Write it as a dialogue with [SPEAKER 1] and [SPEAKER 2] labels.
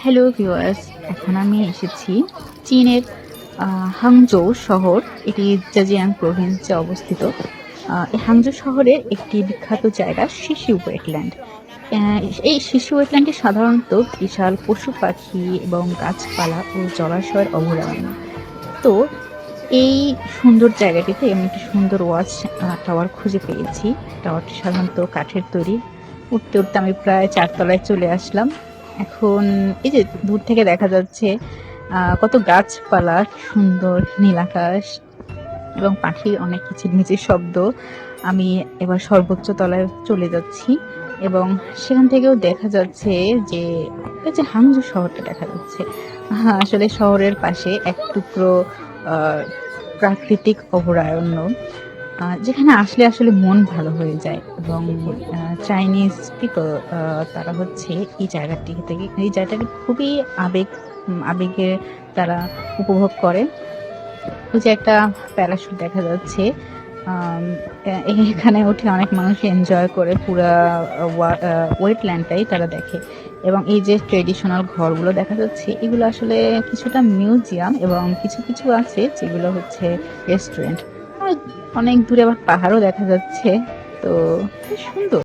[SPEAKER 1] Hello viewers, এখন আমি এসেছি চীনের হাংজৌ শহর। এটি জাজিয়াং প্রভিন্সে অবস্থিত। এই হাংজৌ শহরের একটি বিখ্যাত জায়গা শিশু ওয়েটল্যান্ড। এই শিশু ওয়েটল্যান্ডে সাধারণত বিশাল পশু পাখি এবং গাছপালা ও জলাশয়ের অভয়ারণ্য। তো এই সুন্দর জায়গাটিতে আমি একটি সুন্দর ওয়াচ টাওয়ার খুঁজে পেয়েছি। টাওয়ারটি সাধারণত কাঠের তৈরি। উঠতে উঠতে আমি প্রায় 4 তলায় চলে আসলাম। এখন এই যে দূর থেকে দেখা যাচ্ছে কত গাছপালা, সুন্দর নীল আকাশ এবং পাখির অনেক কিচিরমিচির শব্দ। আমি এবার সর্বোচ্চ তলায় চলে যাচ্ছি এবং সেখান থেকেও দেখা যাচ্ছে যে এই যে হাংজৌ শহরটা দেখা যাচ্ছে। আসলে শহরের পাশে এক টুকরো আহ, প্রাকৃতিক অভয়ারণ্য, যেখানে আসলে আসলে মন ভালো হয়ে যায়। এবং চাইনিজ পিপল, তারা হচ্ছে এই জায়গাটাকে খুবই আবেগে তারা উপভোগ করে। ওই যে একটা প্যারাশুট দেখা যাচ্ছে, আম, এখানে উঠে অনেক মানুষ এনজয় করে, পুরা ওয়েটল্যান্ডটাই তারা দেখে। এবং এই যে ট্রেডিশনাল ঘরগুলো দেখা যাচ্ছে, এগুলো আসলে কিছুটা মিউজিয়াম এবং কিছু কিছু আছে যেগুলো হচ্ছে রেস্টুরেন্ট। অনেক দূরে আবার পাহাড়ও দেখা যাচ্ছে। তো বেশ সুন্দর।